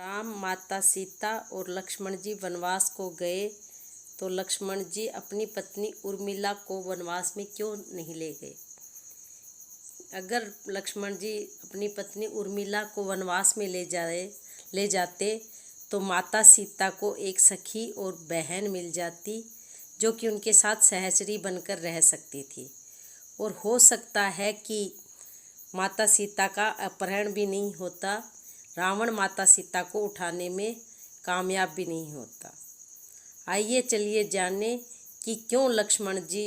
राम, माता सीता और लक्ष्मण जी वनवास को गए तो लक्ष्मण जी अपनी पत्नी उर्मिला को वनवास में क्यों नहीं ले गए? अगर लक्ष्मण जी अपनी पत्नी उर्मिला को वनवास में ले जाते तो माता सीता को एक सखी और बहन मिल जाती जो कि उनके साथ सहचरी बनकर रह सकती थी, और हो सकता है कि माता सीता का अपहरण भी नहीं होता, रावण माता सीता को उठाने में कामयाब भी नहीं होता। आइए चलिए जाने कि क्यों लक्ष्मण जी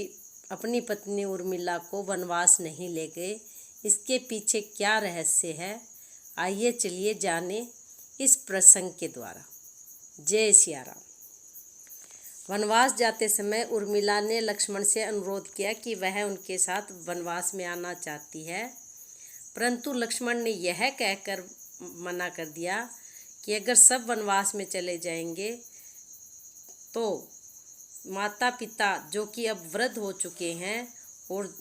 अपनी पत्नी उर्मिला को वनवास नहीं ले गए, इसके पीछे क्या रहस्य है। आइए चलिए जाने इस प्रसंग के द्वारा। जय सिया राम। वनवास जाते समय उर्मिला ने लक्ष्मण से अनुरोध किया कि वह उनके साथ वनवास में आना चाहती है, परंतु लक्ष्मण ने यह कहकर मना कर दिया कि अगर सब वनवास में चले जाएंगे तो माता पिता जो कि अब वृद्ध हो चुके हैं और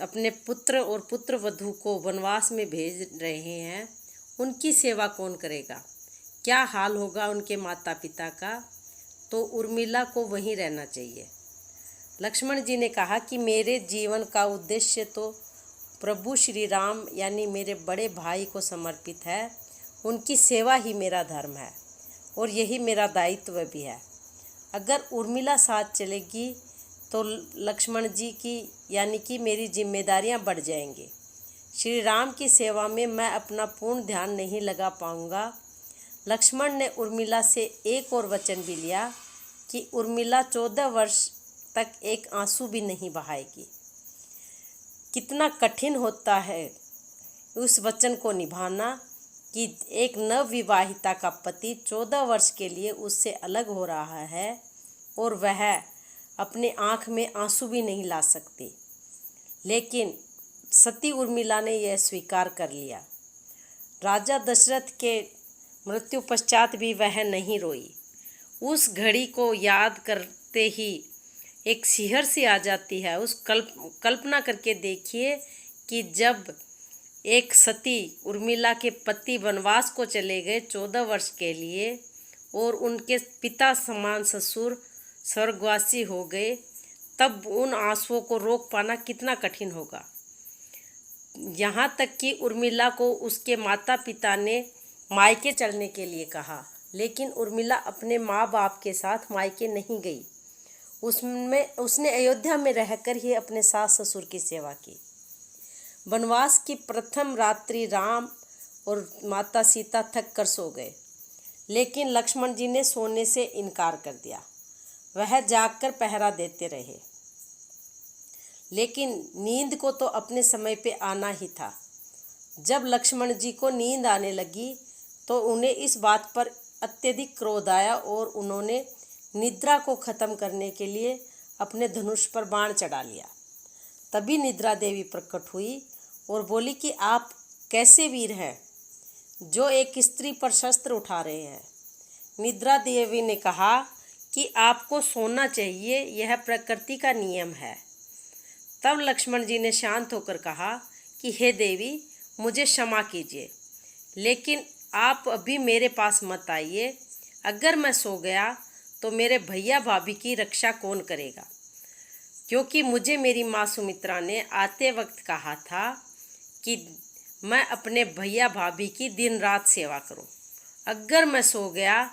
अपने पुत्र और पुत्र वधू को वनवास में भेज रहे हैं, उनकी सेवा कौन करेगा, क्या हाल होगा उनके माता पिता का। तो उर्मिला को वहीं रहना चाहिए। लक्ष्मण जी ने कहा कि मेरे जीवन का उद्देश्य तो प्रभु श्री राम यानी मेरे बड़े भाई को समर्पित है, उनकी सेवा ही मेरा धर्म है और यही मेरा दायित्व भी है। अगर उर्मिला साथ चलेगी तो लक्ष्मण जी की यानी कि मेरी जिम्मेदारियां बढ़ जाएंगी। श्री राम की सेवा में मैं अपना पूर्ण ध्यान नहीं लगा पाऊंगा। लक्ष्मण ने उर्मिला से एक और वचन भी लिया कि उर्मिला 14 वर्ष तक एक आंसू भी नहीं बहाएगी। कितना कठिन होता है उस वचन को निभाना कि एक नवविवाहिता का पति 14 वर्ष के लिए उससे अलग हो रहा है और वह अपने आँख में आंसू भी नहीं ला सकती। लेकिन सती उर्मिला ने यह स्वीकार कर लिया। राजा दशरथ के मृत्यु पश्चात भी वह नहीं रोई। उस घड़ी को याद करते ही एक सिहर सी आ जाती है। उस कल्पना करके देखिए कि जब एक सती उर्मिला के पति वनवास को चले गए 14 वर्ष के लिए और उनके पिता समान ससुर स्वर्गवासी हो गए, तब उन आंसुओं को रोक पाना कितना कठिन होगा। यहाँ तक कि उर्मिला को उसके माता पिता ने मायके चलने के लिए कहा, लेकिन उर्मिला अपने माँ बाप के साथ मायके नहीं गई। उसने अयोध्या में रहकर ही अपने सास ससुर की सेवा की। वनवास की प्रथम रात्रि राम और माता सीता थक कर सो गए, लेकिन लक्ष्मण जी ने सोने से इनकार कर दिया। वह जागकर पहरा देते रहे, लेकिन नींद को तो अपने समय पे आना ही था। जब लक्ष्मण जी को नींद आने लगी तो उन्हें इस बात पर अत्यधिक क्रोध आया और उन्होंने निद्रा को खत्म करने के लिए अपने धनुष पर बाण चढ़ा लिया। तभी निद्रा देवी प्रकट हुई और बोली कि आप कैसे वीर हैं जो एक स्त्री पर शस्त्र उठा रहे हैं। निद्रा देवी ने कहा कि आपको सोना चाहिए, यह प्रकृति का नियम है। तब लक्ष्मण जी ने शांत होकर कहा कि हे देवी, मुझे क्षमा कीजिए, लेकिन आप अभी मेरे पास मत आइए। अगर मैं सो गया तो मेरे भैया भाभी की रक्षा कौन करेगा, क्योंकि मुझे मेरी माँ सुमित्रा ने आते वक्त कहा था कि मैं अपने भैया भाभी की दिन रात सेवा करूं। अगर मैं सो गया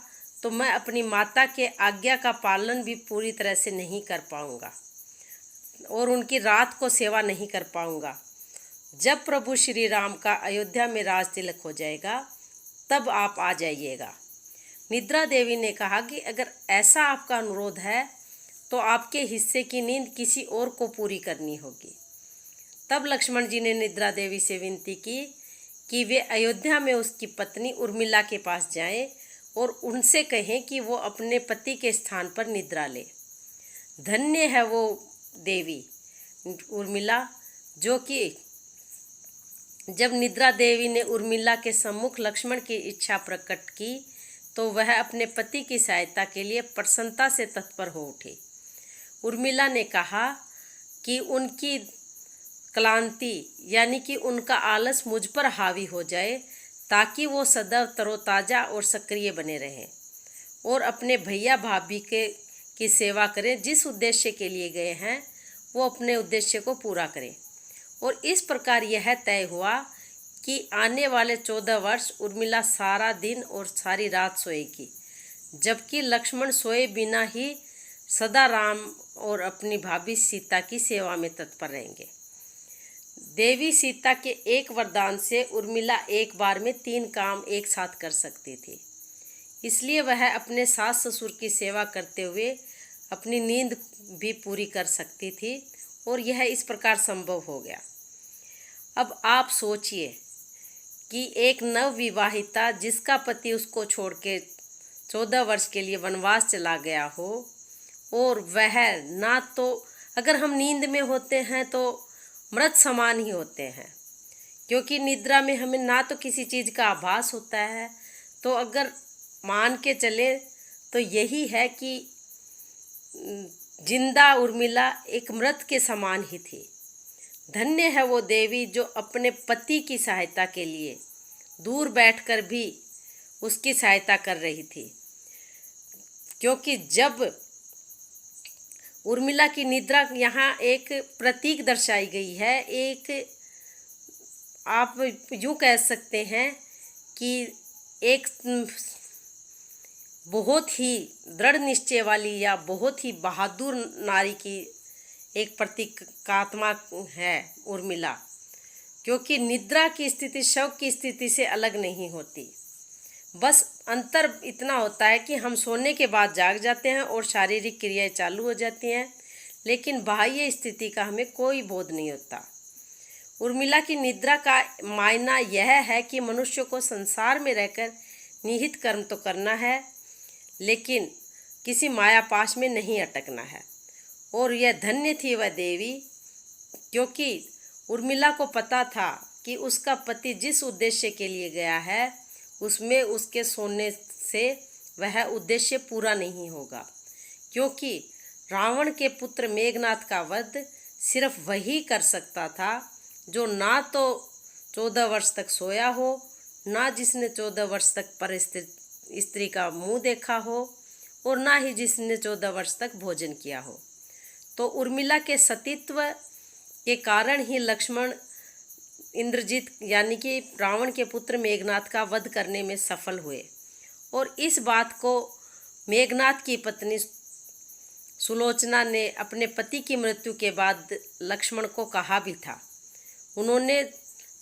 तो मैं अपनी माता के आज्ञा का पालन भी पूरी तरह से नहीं कर पाऊंगा और उनकी रात को सेवा नहीं कर पाऊंगा। जब प्रभु श्री राम का अयोध्या में राज तिलक हो जाएगा तब आप आ जाइएगा। निद्रा देवी ने कहा कि अगर ऐसा आपका अनुरोध है तो आपके हिस्से की नींद किसी और को पूरी करनी होगी। तब लक्ष्मण जी ने निद्रा देवी से विनती की कि वे अयोध्या में उसकी पत्नी उर्मिला के पास जाएं और उनसे कहें कि वो अपने पति के स्थान पर निद्रा ले। धन्य है वो देवी उर्मिला जो कि जब निद्रा देवी ने उर्मिला के सम्मुख लक्ष्मण की इच्छा प्रकट की तो वह अपने पति की सहायता के लिए प्रसन्नता से तत्पर हो उठी। उर्मिला ने कहा कि उनकी क्लांति यानी कि उनका आलस मुझ पर हावी हो जाए, ताकि वो सदैव तरोताज़ा और सक्रिय बने रहें और अपने भैया भाभी की सेवा करें। जिस उद्देश्य के लिए गए हैं वो अपने उद्देश्य को पूरा करें। और इस प्रकार यह तय हुआ कि आने वाले 14 वर्ष उर्मिला सारा दिन और सारी रात सोएगी, जबकि लक्ष्मण सोए बिना ही सदा राम और अपनी भाभी सीता की सेवा में तत्पर रहेंगे। देवी सीता के एक वरदान से उर्मिला एक बार में 3 काम एक साथ कर सकती थी, इसलिए वह अपने सास ससुर की सेवा करते हुए अपनी नींद भी पूरी कर सकती थी और यह इस प्रकार संभव हो गया। अब आप सोचिए कि एक नवविवाहिता जिसका पति उसको छोड़ के 14 वर्ष के लिए वनवास चला गया हो, और वह ना तो, अगर हम नींद में होते हैं तो मृत समान ही होते हैं, क्योंकि निद्रा में हमें ना तो किसी चीज़ का आभास होता है। तो अगर मान के चले तो यही है कि जिंदा उर्मिला एक मृत के समान ही थी। धन्य है वो देवी जो अपने पति की सहायता के लिए दूर बैठकर भी उसकी सहायता कर रही थी, क्योंकि जब उर्मिला की निद्रा यहाँ एक प्रतीक दर्शाई गई है, एक आप यूँ कह सकते हैं कि एक बहुत ही दृढ़ निश्चय वाली या बहुत ही बहादुर नारी की एक प्रतीकात्मक है उर्मिला, क्योंकि निद्रा की स्थिति शव की स्थिति से अलग नहीं होती। बस अंतर इतना होता है कि हम सोने के बाद जाग जाते हैं और शारीरिक क्रियाएं चालू हो जाती हैं, लेकिन बाह्य स्थिति का हमें कोई बोध नहीं होता। उर्मिला की निद्रा का मायना यह है कि मनुष्य को संसार में रहकर निहित कर्म तो करना है, लेकिन किसी मायापाश में नहीं अटकना है। और यह धन्य थी वह देवी, क्योंकि उर्मिला को पता था कि उसका पति जिस उद्देश्य के लिए गया है उसमें उसके सोने से वह उद्देश्य पूरा नहीं होगा, क्योंकि रावण के पुत्र मेघनाथ का वध सिर्फ वही कर सकता था जो ना तो 14 वर्ष तक सोया हो, ना जिसने 14 वर्ष तक पर स्त्री का मुंह देखा हो, और ना ही जिसने 14 वर्ष तक भोजन किया हो। तो उर्मिला के सतीत्व के कारण ही लक्ष्मण इंद्रजित यानी कि रावण के पुत्र मेघनाथ का वध करने में सफल हुए। और इस बात को मेघनाथ की पत्नी सुलोचना ने अपने पति की मृत्यु के बाद लक्ष्मण को कहा भी था। उन्होंने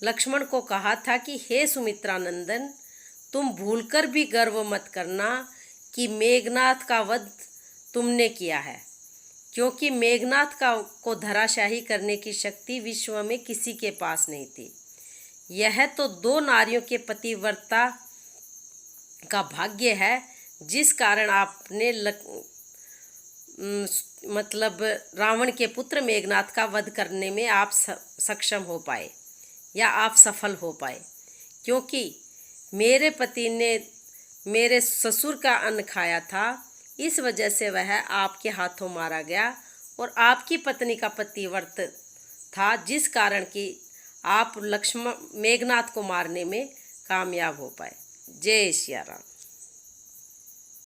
लक्ष्मण को कहा था कि हे सुमित्रा नंदन, तुम भूलकर भी गर्व मत करना कि मेघनाथ का वध तुमने किया है, क्योंकि मेघनाथ को धराशाही करने की शक्ति विश्व में किसी के पास नहीं थी। यह तो 2 नारियों के पतिव्रता का भाग्य है, जिस कारण आपने मतलब रावण के पुत्र मेघनाथ का वध करने में आप सक्षम हो पाए या आप सफल हो पाए, क्योंकि मेरे पति ने मेरे ससुर का अन्न खाया था, इस वजह से वह आपके हाथों मारा गया और आपकी पत्नी का पतिव्रत था, जिस कारण कि आप मेघनाथ को मारने में कामयाब हो पाए। जय सिया राम।